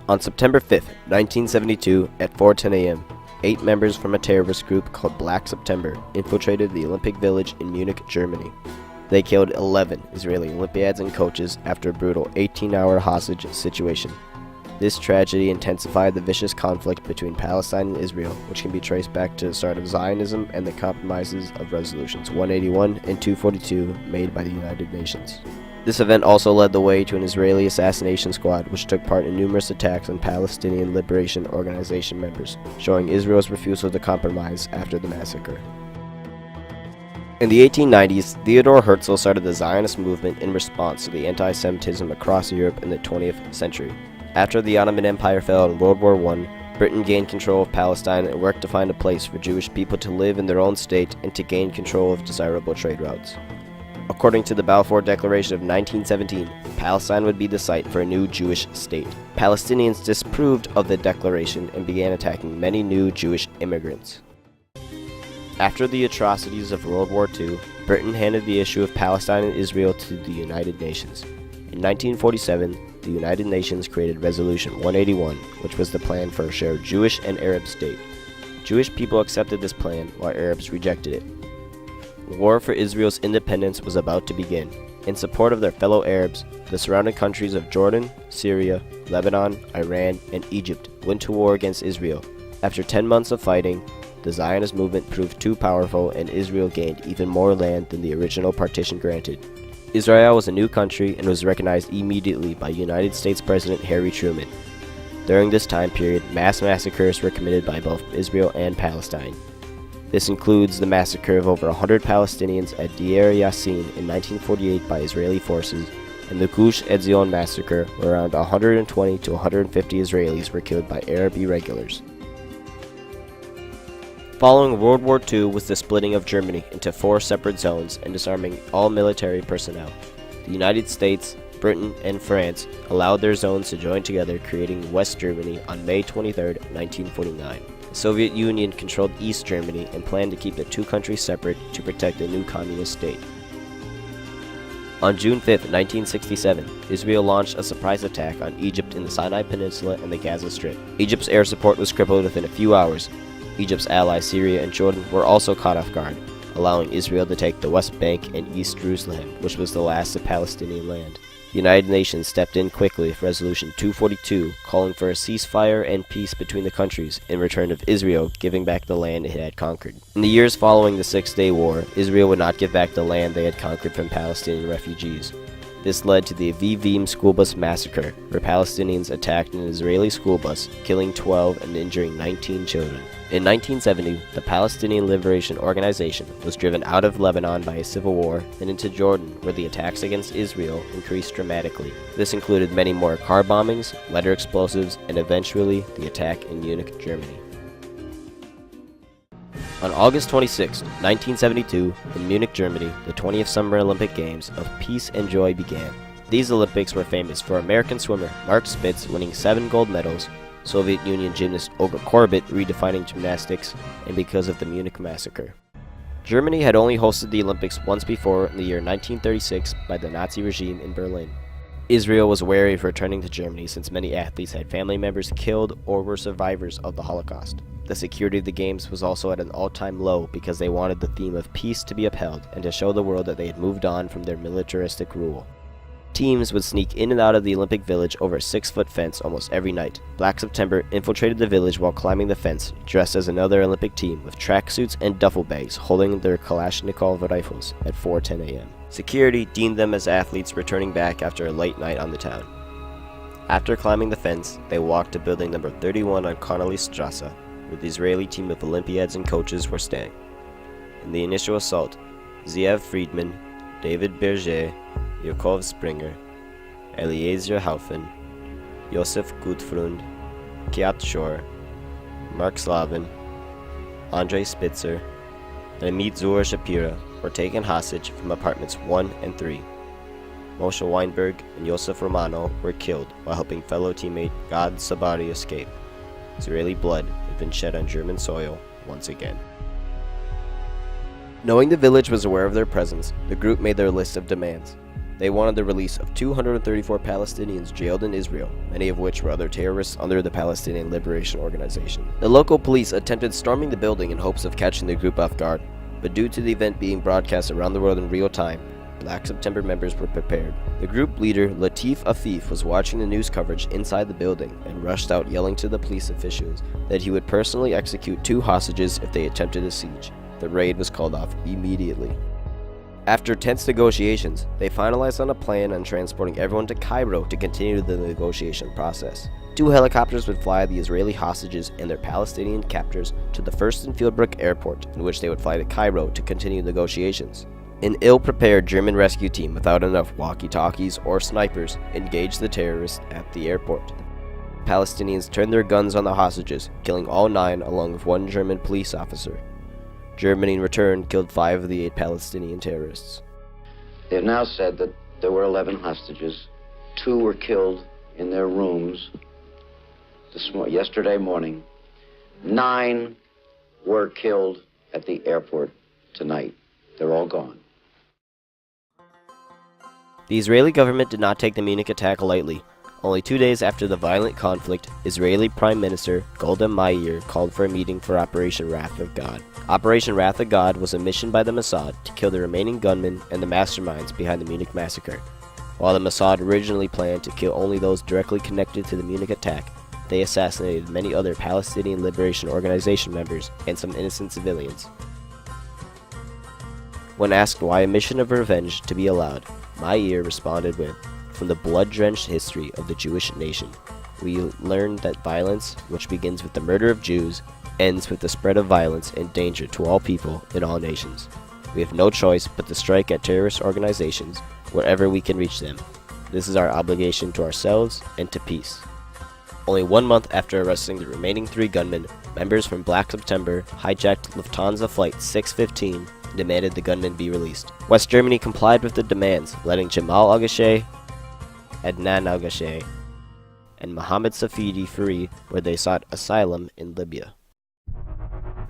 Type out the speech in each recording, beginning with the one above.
On September 5th, 1972, at 4:10 a.m., 8 members from a terrorist group called Black September infiltrated the Olympic Village in Munich, Germany. They killed 11 Israeli Olympiads and coaches after a brutal 18-hour hostage situation. This tragedy intensified the vicious conflict between Palestine and Israel, which can be traced back to the start of Zionism and the compromises of Resolutions 181 and 242 made by the United Nations. This event also led the way to an Israeli assassination squad which took part in numerous attacks on Palestinian Liberation Organization members, showing Israel's refusal to compromise after the massacre. In the 1890s, Theodor Herzl started the Zionist movement in response to the anti-Semitism across Europe in the 20th century. After the Ottoman Empire fell in World War I, Britain gained control of Palestine and worked to find a place for Jewish people to live in their own state and to gain control of desirable trade routes. According to the Balfour Declaration of 1917, Palestine would be the site for a new Jewish state. Palestinians disapproved of the declaration and began attacking many new Jewish immigrants. After the atrocities of World War II, Britain handed the issue of Palestine and Israel to the United Nations. In 1947, the United Nations created Resolution 181, which was the plan for a shared Jewish and Arab state. Jewish people accepted this plan, while Arabs rejected it. War for Israel's independence was about to begin. In support of their fellow Arabs, the surrounding countries of Jordan, Syria, Lebanon, Iran, and Egypt went to war against Israel. After 10 months of fighting, the Zionist movement proved too powerful and Israel gained even more land than the original partition granted. Israel was a new country and was recognized immediately by United States President Harry Truman. During this time period, mass massacres were committed by both Israel and Palestine. This includes the massacre of over 100 Palestinians at Deir Yassin in 1948 by Israeli forces, and the Gush Etzion massacre, where around 120 to 150 Israelis were killed by Arab irregulars. Following World War II was the splitting of Germany into 4 separate zones and disarming all military personnel. The United States, Britain, and France allowed their zones to join together, creating West Germany on May 23, 1949. The Soviet Union controlled East Germany and planned to keep the two countries separate to protect a new communist state. On June 5, 1967, Israel launched a surprise attack on Egypt in the Sinai Peninsula and the Gaza Strip. Egypt's air support was crippled within a few hours. Egypt's allies Syria and Jordan were also caught off guard, allowing Israel to take the West Bank and East Jerusalem, which was the last of Palestinian land. The United Nations stepped in quickly with Resolution 242, calling for a ceasefire and peace between the countries in return of Israel giving back the land it had conquered. In the years following the Six-Day War, Israel would not give back the land they had conquered from Palestinian refugees. This led to the Avivim school bus massacre, where Palestinians attacked an Israeli school bus, killing 12 and injuring 19 children. In 1970, the Palestinian Liberation Organization was driven out of Lebanon by a civil war and into Jordan, where the attacks against Israel increased dramatically. This included many more car bombings, letter explosives, and eventually the attack in Munich, Germany. On August 26, 1972, in Munich, Germany, the 20th Summer Olympic Games of Peace and Joy began. These Olympics were famous for American swimmer Mark Spitz winning 7 gold medals, Soviet Union gymnast Olga Korbut redefining gymnastics, and because of the Munich massacre. Germany had only hosted the Olympics once before in the year 1936 by the Nazi regime in Berlin. Israel was wary of returning to Germany since many athletes had family members killed or were survivors of the Holocaust. The security of the Games was also at an all-time low because they wanted the theme of peace to be upheld and to show the world that they had moved on from their militaristic rule. Teams would sneak in and out of the Olympic Village over a 6-foot fence almost every night. Black September infiltrated the village while climbing the fence, dressed as another Olympic team with tracksuits and duffel bags holding their Kalashnikov rifles at 4:10 a.m. Security deemed them as athletes returning back after a late night on the town. After climbing the fence, they walked to building number 31 on Connolly Strasse, where the Israeli team of Olympiads and coaches were staying. In the initial assault, Zeev Friedman, David Berger, Yakov Springer, Eliezer Haufen, Josef Gutfreund, Kiat Shor, Mark Slavin, Andrei Spitzer, and Amit Zur Shapira were taken hostage from apartments 1 and 3. Moshe Weinberg and Yosef Romano were killed while helping fellow teammate Gad Sabari escape. Israeli blood had been shed on German soil once again. Knowing the village was aware of their presence, the group made their list of demands. They wanted the release of 234 Palestinians jailed in Israel, many of which were other terrorists under the Palestinian Liberation Organization. The local police attempted storming the building in hopes of catching the group off guard, but due to the event being broadcast around the world in real time, Black September members were prepared. The group leader, Latif Afif, was watching the news coverage inside the building and rushed out yelling to the police officials that he would personally execute 2 hostages if they attempted a siege. The raid was called off immediately. After tense negotiations, they finalized on a plan on transporting everyone to Cairo to continue the negotiation process. 2 helicopters would fly the Israeli hostages and their Palestinian captors to the First and Fieldbrook airport, in which they would fly to Cairo to continue negotiations. An ill-prepared German rescue team without enough walkie-talkies or snipers engaged the terrorists at the airport. Palestinians turned their guns on the hostages, killing all 9 along with 1 German police officer. Germany in return killed 5 of the 8 Palestinian terrorists. They have now said that there were 11 hostages. 2 were killed in their rooms yesterday morning. 9 were killed at the airport tonight. They're all gone. The Israeli government did not take the Munich attack lightly. Only 2 days after the violent conflict, Israeli Prime Minister Golda Meir called for a meeting for Operation Wrath of God. Operation Wrath of God was a mission by the Mossad to kill the remaining gunmen and the masterminds behind the Munich massacre. While the Mossad originally planned to kill only those directly connected to the Munich attack, they assassinated many other Palestinian Liberation Organization members and some innocent civilians. When asked why a mission of revenge to be allowed, Meir responded with, "From the blood-drenched history of the Jewish nation, we learned that violence, which begins with the murder of Jews, ends with the spread of violence and danger to all people in all nations. We have no choice but to strike at terrorist organizations wherever we can reach them. This is our obligation to ourselves and to peace." Only 1 month after arresting the remaining 3 gunmen, members from Black September hijacked Lufthansa Flight 615 and demanded the gunmen be released. West Germany complied with the demands, letting Jamal al-Gashey, Adnan al-Gashey, and Mohammed Safidi free, where they sought asylum in Libya.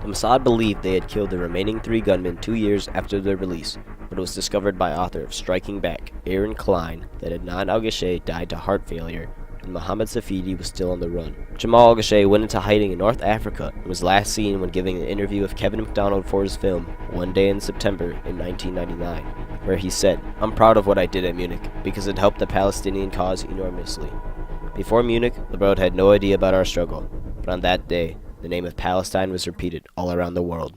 The Mossad believed they had killed the remaining 3 gunmen 2 years after their release, but it was discovered by author of Striking Back, Aaron Klein, that Adnan al-Gashey died to heart failure and Mohammed Safidi was still on the run. Jamal al-Gashey went into hiding in North Africa and was last seen when giving an interview with Kevin McDonald for his film One Day in September in 1999, where he said, "I'm proud of what I did at Munich because it helped the Palestinian cause enormously. Before Munich, the world had no idea about our struggle, but on that day, the name of Palestine was repeated all around the world."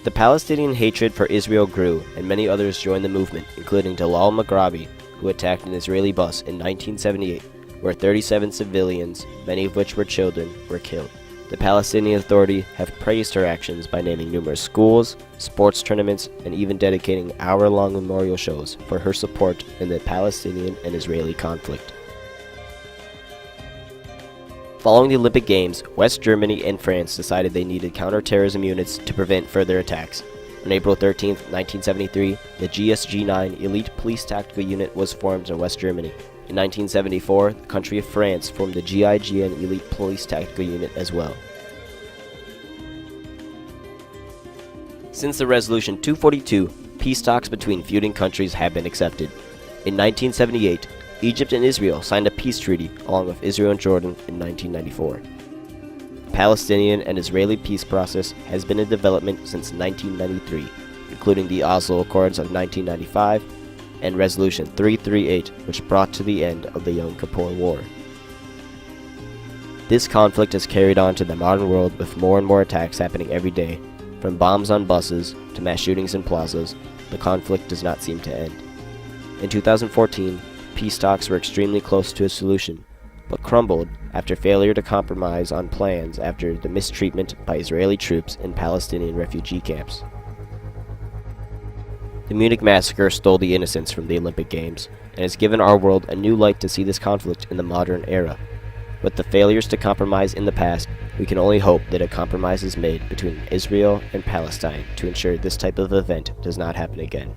The Palestinian hatred for Israel grew, and many others joined the movement, including Dalal Maghrabi, who attacked an Israeli bus in 1978, where 37 civilians, many of which were children, were killed. The Palestinian Authority have praised her actions by naming numerous schools, sports tournaments, and even dedicating hour-long memorial shows for her support in the Palestinian and Israeli conflict. Following the Olympic Games, West Germany and France decided they needed counter-terrorism units to prevent further attacks. On April 13, 1973, the GSG-9 Elite Police Tactical Unit was formed in West Germany. In 1974, the country of France formed the GIGN Elite Police Tactical Unit as well. Since the Resolution 242, peace talks between feuding countries have been accepted. In 1978, Egypt and Israel signed a peace treaty along with Israel and Jordan in 1994. The Palestinian and Israeli peace process has been in development since 1993, including the Oslo Accords of 1995 and Resolution 338, which brought to the end of the Yom Kippur War. This conflict has carried on to the modern world with more and more attacks happening every day. From bombs on buses to mass shootings in plazas, the conflict does not seem to end. In 2014, peace talks were extremely close to a solution, but crumbled after failure to compromise on plans after the mistreatment by Israeli troops in Palestinian refugee camps. The Munich Massacre stole the innocence from the Olympic Games, and has given our world a new light to see this conflict in the modern era. With the failures to compromise in the past, we can only hope that a compromise is made between Israel and Palestine to ensure this type of event does not happen again.